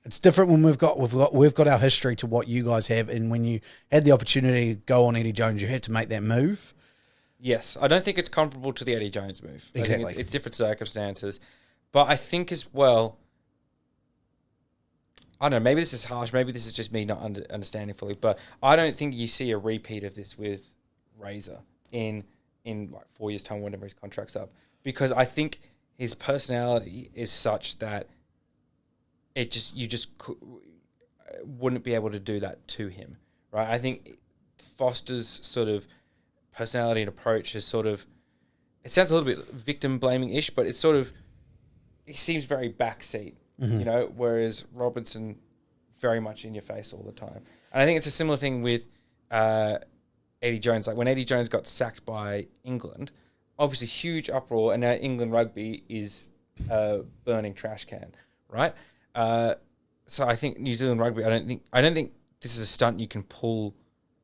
it's different when we've got our history to what you guys have, and when you had the opportunity to go on Eddie Jones, you had to make that move. Yes, I don't think it's comparable to the Eddie Jones move. Exactly, I think it's different circumstances, but I think as well. I don't know. Maybe this is harsh. Maybe this is just me not understanding fully. But I don't think you see a repeat of this with Razor in like 4 years' time, whenever his contract's up, because I think his personality is such that you just wouldn't be able to do that to him, right? I think Foster's sort of personality and approach is sort of, it sounds a little bit victim blaming-ish, but it's sort of, he seems very backseat, whereas Robinson very much in your face all the time. And I think it's a similar thing with Eddie Jones. Like when Eddie Jones got sacked by England, obviously huge uproar, and now England rugby is a burning trash can, right? So I think New Zealand rugby, I don't think this is a stunt you can pull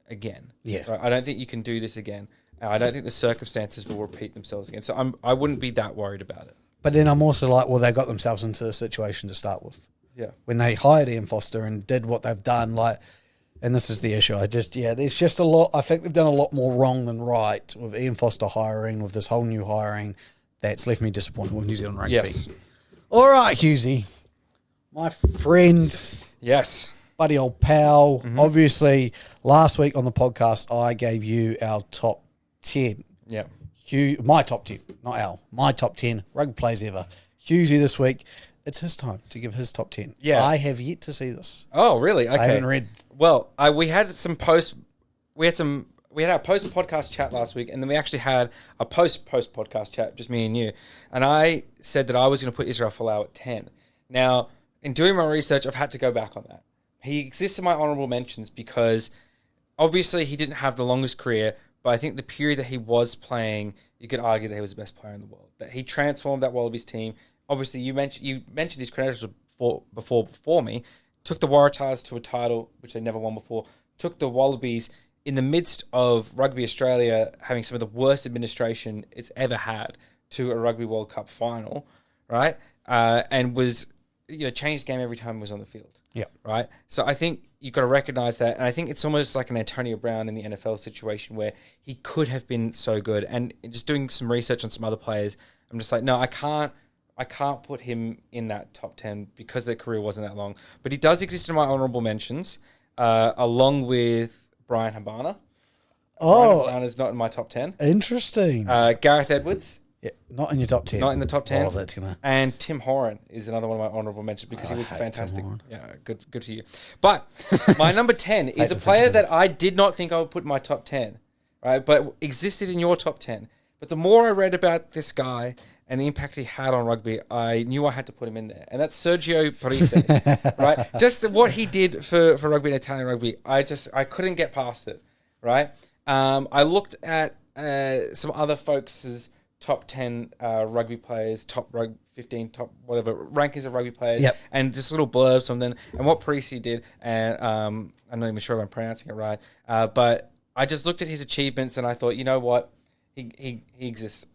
again. Yeah. Right? I don't think you can do this again. I don't think the circumstances will repeat themselves again. So I wouldn't be that worried about it. But then I'm also like, well, they got themselves into a situation to start with. Yeah. When they hired Ian Foster and did what they've done, like, And this is the issue. There's just a lot. I think they've done a lot more wrong than right with Ian Foster hiring, with this whole new hiring. That's left me disappointed with New Zealand Rugby. Yes. All right, Hughesy. My friend. Yes. Buddy old pal. Mm-hmm. Obviously, last week on the podcast, I gave you our top 10. Yeah. My top 10, not our. My top 10 rugby players ever. Hughesy this week. It's his time to give his top 10. Yeah. I have yet to see this. Oh, really? Okay. I haven't read. Well, we had some post. We had our post podcast chat last week, and then we actually had a post podcast chat, just me and you. And I said that I was going to put Israel Falou at 10. Now, in doing my research, I've had to go back on that. He exists in my honourable mentions because obviously he didn't have the longest career, but I think the period that he was playing, you could argue that he was the best player in the world. That he transformed that Wallabies team. Obviously, you mentioned his credentials before me. Took the Waratahs to a title, which they never won before. Took the Wallabies in the midst of Rugby Australia having some of the worst administration it's ever had to a Rugby World Cup final, right? And was, changed the game every time he was on the field. Yeah. Right? So I think you've got to recognise that. And I think it's almost like an Antonio Brown in the NFL situation where he could have been so good. And just doing some research on some other players, I'm just like, no, I can't put him in that top 10 because their career wasn't that long. But he does exist in my honourable mentions, along with Brian Habana. Oh. Brian Habana's not in my top 10. Interesting. Gareth Edwards. Yeah, not in your top 10. Not in the top 10. Oh, that's gonna... And Tim Horan is another one of my honourable mentions because he was fantastic. Yeah, good to you. But my number 10 is a player that I did not think I would put in my top 10, right? But existed in your top 10. But the more I read about this guy and the impact he had on rugby, I knew I had to put him in there. And that's Sergio Parisse, right? Just what he did for rugby and Italian rugby, I couldn't get past it, right? I looked at some other folks' top 10 rugby players, top 15, top whatever, rankings of rugby players, and just little blurbs on them, and what Parisse did, and I'm not even sure if I'm pronouncing it right, but I just looked at his achievements and I thought, you know what, he exists.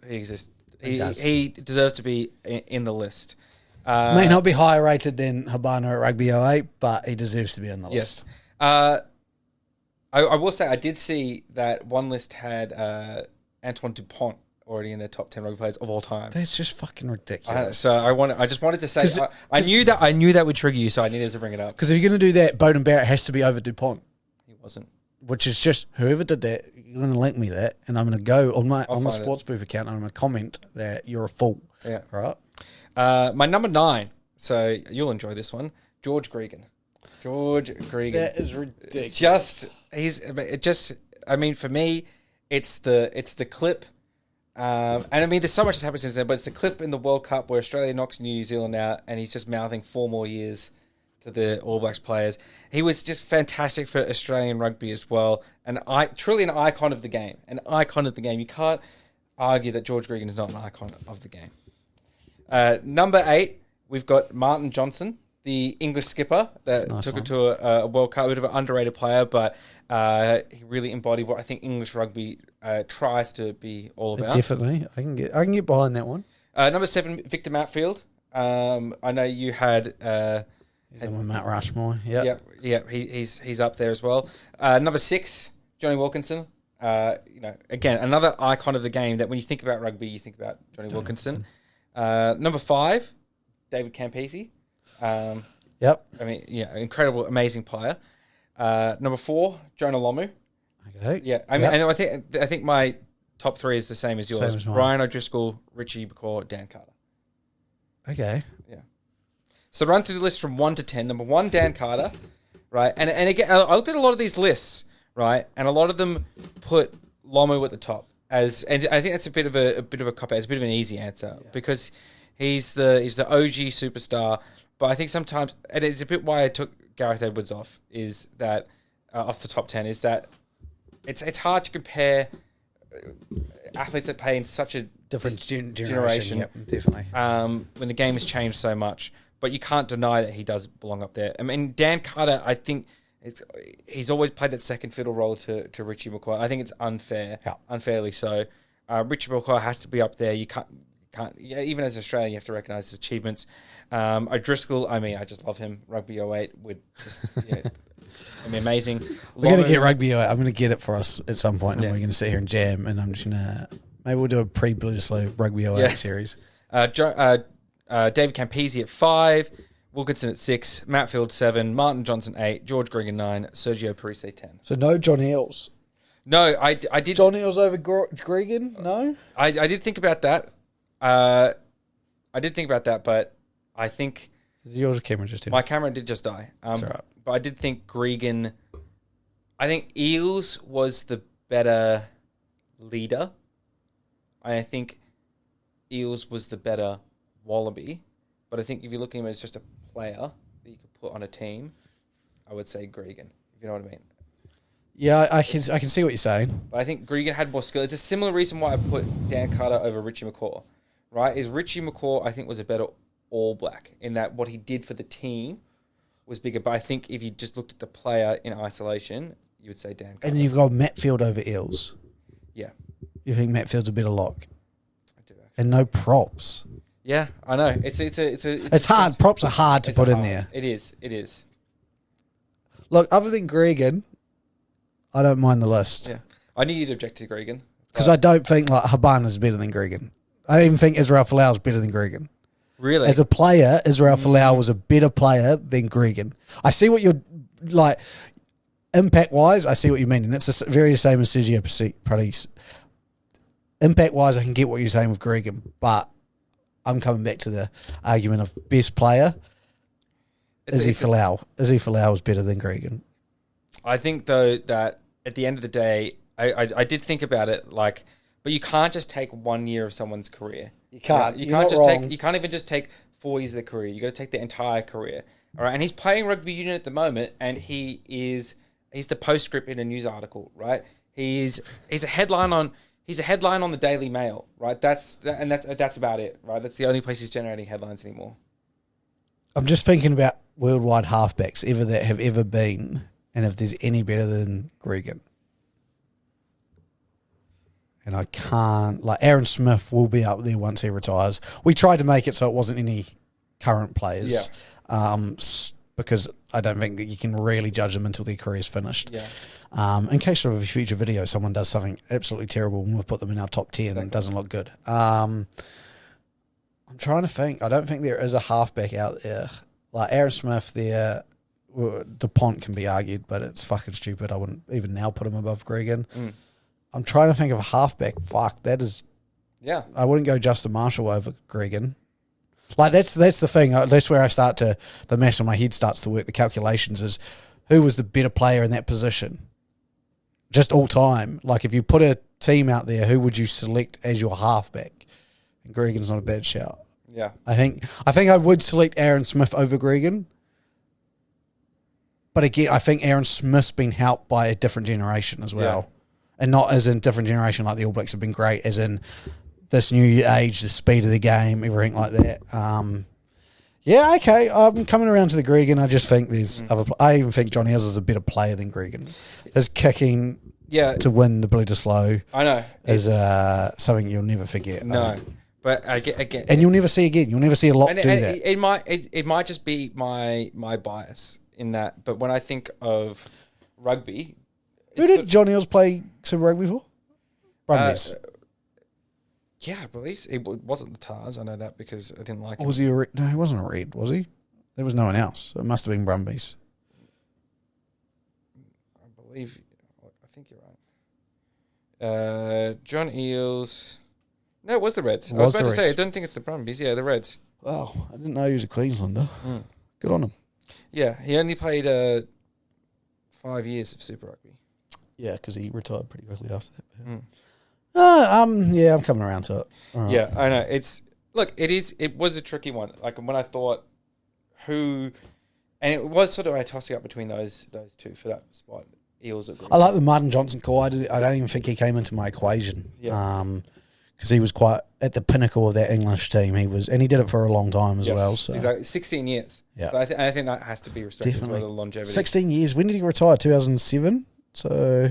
He deserves to be in the list. May not be higher rated than Habana at Rugby 08, but he deserves to be on the list. I will say I did see that one list had Antoine Dupont already in their top 10 rugby players of all time. That's just fucking ridiculous. I just wanted to say I knew that would trigger you, so I needed to bring it up. Because if you're going to do that, Bowden Barrett has to be over Dupont. He wasn't. Which is just whoever did that, you're going to link me that, and I'm going to go on my Sports Booth account and I'm going to comment that you're a fool. Yeah. Right? My number 9, so you'll enjoy this one, George Gregan. That is ridiculous. I mean, for me, it's the clip. And I mean, there's so much that's happened since then, but it's the clip in the World Cup where Australia knocks New Zealand out and he's just mouthing 4 more years to the All Blacks players. He was just fantastic for Australian rugby as well. And truly an icon of the game. You can't argue that George Gregan is not an icon of the game. Number 8, we've got Martin Johnson, the English skipper that took it to a World Cup, a bit of an underrated player, but he really embodied what I think English rugby tries to be all about. Definitely. I can get behind that one. Number 7, Victor Matfield. I know you had... He's on Matt Rushmore. Yep. Yeah, he's up there as well. Number 6, Johnny Wilkinson. Again, another icon of the game that when you think about rugby, you think about Johnny Wilkinson. Number 5, David Campese. Yep. I mean, incredible, amazing player. Number 4, Jonah Lomu. Okay. Yeah, and I think my top 3 is the same as yours. Same as Brian O'Driscoll, Richie McCaw, Dan Carter. Okay. Yeah. So run through the list from 1 to 10. Number 1, Dan Carter, right? And again, I looked at a lot of these lists, right? And a lot of them put Lomu at the top and I think that's a bit of a cop out. It's a bit of an easy answer because he's the OG superstar. But I think sometimes, and it's a bit why I took Gareth Edwards off, is that off the top 10 is that it's hard to compare athletes that play in such a different generation. Yep, definitely. When the game has changed so much. But you can't deny that he does belong up there. I mean, Dan Carter, I think he's always played that second fiddle role to Richie McCaw. I think it's unfair, unfairly so. Richie McCaw has to be up there. You can't. Yeah, even as Australian, you have to recognise his achievements. O'Driscoll, I mean, I just love him. Rugby 08 would just, amazing. We're going to get Rugby 08. I'm going to get it for us at some point, and we're going to sit here and jam, and I'm just going to... Maybe we'll do a pre-Bledisloe Rugby 08 series. David Campese at 5, Wilkinson at 6, Matt Field 7, Martin Johnson 8, George Gregan 9, Sergio Parise 10. So no John Eales. No, I did... John Eales over Gregan? No? I did think about that. But I think... Your camera just did. My camera did just die. That's all right. But I did think Gregan... I think Eales was the better leader. I think Eales was the better wallaby. But I think if you're looking at him as just a player that you could put on a team, I would say Gregan, if you know what I mean. Yeah, I can see what you're saying. But I think Gregan had more skill. It's a similar reason why I put Dan Carter over Richie McCaw, right? Is Richie McCaw, I think, was a better All Black in that what he did for the team was bigger. But I think if you just looked at the player in isolation, you would say Dan Carter. And you've got Matt Field over Eales. Yeah. You think Matt Field's a better lock? I do. Actually. And no props. Yeah, I know. It's hard. Props are hard to put in there. It is. Look, other than Gregan, I don't mind the list. Yeah. I knew you'd object to Gregan. Because I don't think like Habana's better than Gregan. I don't even think Israel Falou is better than Gregan. Really? As a player, Israel Falou was a better player than Gregan. I see what you're like. Impact-wise, I see what you mean. And it's very the same as Sergio Parise. Impact-wise, I can get what you're saying with Gregan. But I'm coming back to the argument of best player. Izzy Falou. Izzy Falou is better than Gregan. I think, though, that at the end of the day, I did think about it, like, but you can't just take 1 year of someone's career. You can't. You can't just take. You can't even just take 4 years of their career. You got to take the entire career. All right, and he's playing rugby union at the moment, and he's the postscript in a news article, right? He's a headline on the Daily Mail, right? That's about it, right? That's the only place he's generating headlines anymore. I'm just thinking about worldwide halfbacks that have ever been, and if there's any better than Gregan. And I can't... Like, Aaron Smith will be up there once he retires. We tried to make it so it wasn't any current players. Yeah. Because I don't think that you can really judge them until their career's finished. Yeah. In case of a future video, someone does something absolutely terrible and we've put them in our top 10 and it doesn't look good. I'm trying to think. I don't think there is a halfback out there. Like Aaron Smith there... DuPont can be argued, but it's fucking stupid. I wouldn't even now put him above Gregan. I'm trying to think of a halfback. Fuck, that is... Yeah. I wouldn't go Justin Marshall over Gregan. Like, that's the thing. That's where I start to... The maths in my head starts to work. The calculations is who was the better player in that position? Just all time. Like, if you put a team out there, who would you select as your halfback? And Gregan's not a bad shout. Yeah. I think I would select Aaron Smith over Gregan. But again, I think Aaron Smith's been helped by a different generation as well. Yeah. And not as in different generation like the All Blacks have been great, as in this new age, the speed of the game, everything like that. Yeah, okay. I'm coming around to the Gregan. I just think there's other... I even think John Eales is a better player than Gregan. His kicking to win the Bledisloe is something you'll never forget. No. But again... And you'll never see again. You'll never see a lot do that. It might just be my bias in that, but when I think of rugby... Who did John Eales play Super Rugby for? Brumbies. Yeah, I believe it wasn't the Tars. I know that because I didn't like him. Was he no, he wasn't a Red, was he? There was no one else. It must have been Brumbies. I think you're right. John Eales... No, it was the Reds. I was about to say, I don't think it's the Brumbies. Yeah, the Reds. Oh, I didn't know he was a Queenslander. Good on him. Yeah, he only played 5 years of Super Rugby. Yeah, because he retired pretty quickly after that. Yeah, I'm coming around to it. Right. Yeah, I know. It was a tricky one. Like when I thought who, and it was sort of a tossing up between those two for that spot. Eales. I like the Martin Johnson call. I don't even think he came into my equation. Yeah. Because he was quite at the pinnacle of that English team. And he did it for a long time as well. So. Exactly, 16 years. Yeah, so I think that has to be respected as well, the longevity. 16 years. When did he retire? 2007. So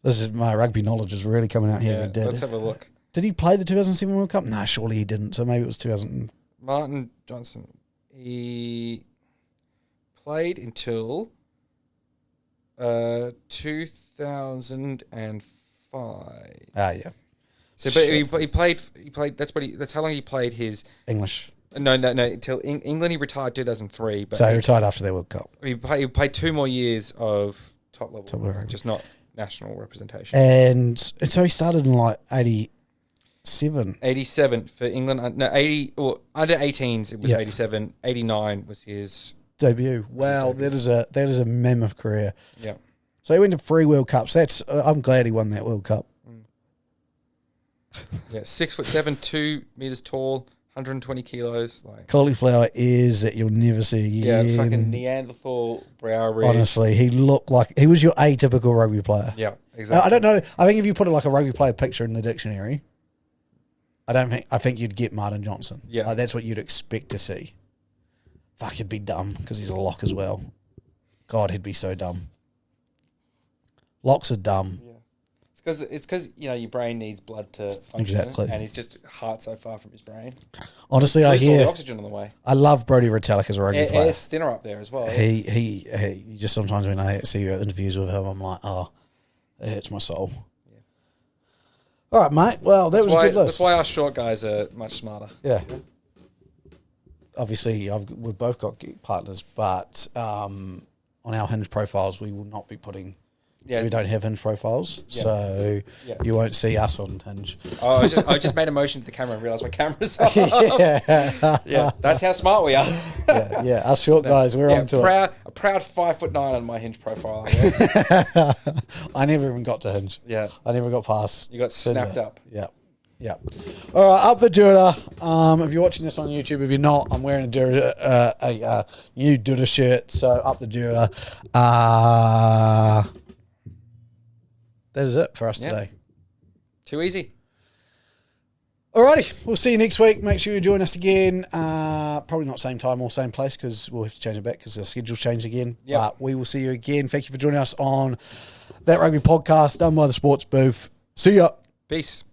this is my rugby knowledge is really coming out here. Yeah, let's have a look. Did he play the 2007 World Cup? Nah, surely he didn't. So maybe it was 2000. Martin Johnson. He played until 2005. Ah, yeah. So, but he played. That's how long he played his English. No. Until England, he retired 2003. But So he retired after their World Cup. He played 2 more years of top level, level. just not national representation. And so he started in like 87. 87 for England. No, 80 or under 18s. It was Yeah. 87. 89 was his Debut. Wow, debut. that is a mammoth career. Yeah. So he went to 3 World Cups. I'm glad he won that World Cup. Yeah, 6'7", 2 meters tall, 120 kilos. Like Cauliflower ears that you'll never see again. yeah, fucking Neanderthal brow ridge. Honestly, he looked like he was your atypical rugby player. Yeah, exactly. I don't know. I think if you put like a rugby player picture in the dictionary, I think you'd get Martin Johnson. Yeah, like, that's what you'd expect to see. Fuck, he'd be dumb because he's a lock as well. God, he'd be so dumb. Locks are dumb. Yeah. It's because your brain needs blood to function. Exactly. And he's just heart so far from his brain. Honestly, I I hear all the oxygen on the way. I love Brodie Retallick as a rugby player. It's thinner up there as well. He just sometimes when I see interviews with him, I'm like, oh, it hurts my soul. Yeah. All right, mate. Well, that was a good list. That's why our short guys are much smarter. Yeah. Obviously, we've both got partners, but on our Hinge profiles, we will not be putting. Yeah, we don't have Hinge profiles, so you won't see us on Hinge. Oh, I just made a motion to the camera and realised my camera's off. Yeah, that's how smart we are. yeah, us short guys, we're on to it. A proud 5'9" on my Hinge profile, I guess. I never even got to Hinge. Yeah. I never got past. You got snapped up. Yeah. Yeah. All right, up the Dura. If you're watching this on YouTube, if you're not, I'm wearing a Dura, a new Dura shirt. So up the Dura. That is it for us today. Too easy. Alrighty, we'll see you next week. Make sure you join us again. Probably not same time or same place because we'll have to change it back because the schedule's changed again. Yep. But we will see you again. Thank you for joining us on That Rugby Podcast done by the Sports Booth. See ya. Peace.